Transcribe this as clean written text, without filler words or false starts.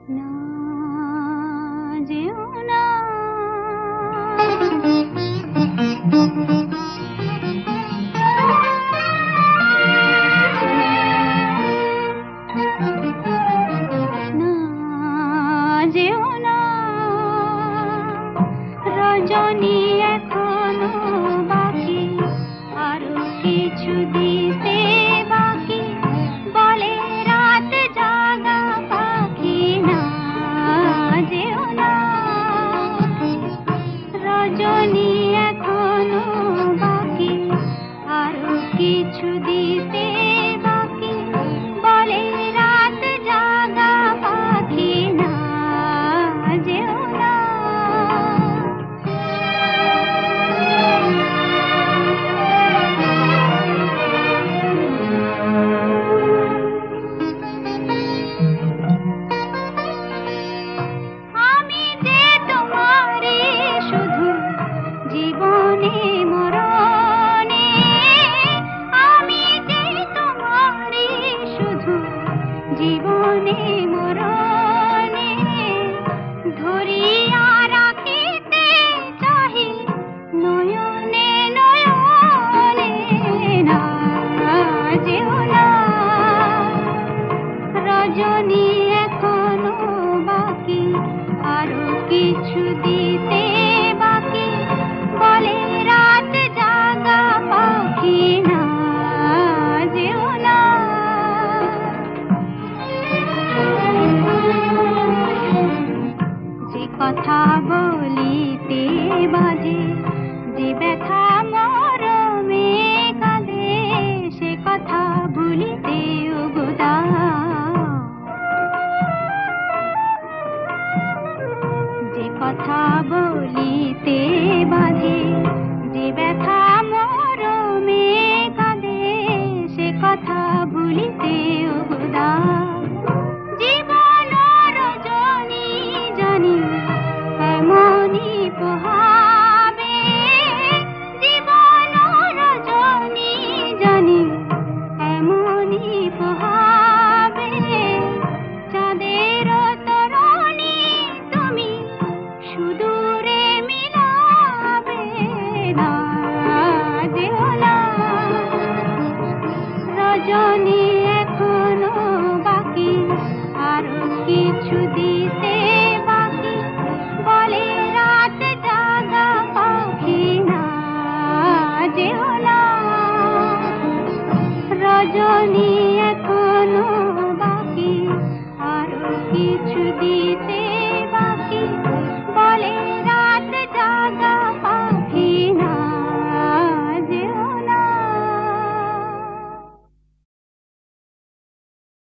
না যেও না, না যেও না, রজনী এখনো বাকি, আরো কিছু দিতে বাকি, বলে রাত জাগা পাখি। না যেও না, রজনী এখনো বাকি, আরো কিছু দিতে বাকি, বলে রাত জাগা পাখি। না যেও না। আমি যে তোমারে শুধু জীবনে মরণে, আমি যে তোমারে শুধু জীবনে মরণে, ধরিয়া রাখিতে চাহি নয়নে নয়নে। না যেও না, রজনী এখনো বাকি, আরো কিছু দিতে বাকি, বলে রাত জাগা পাখি। না যেও না। যে কথা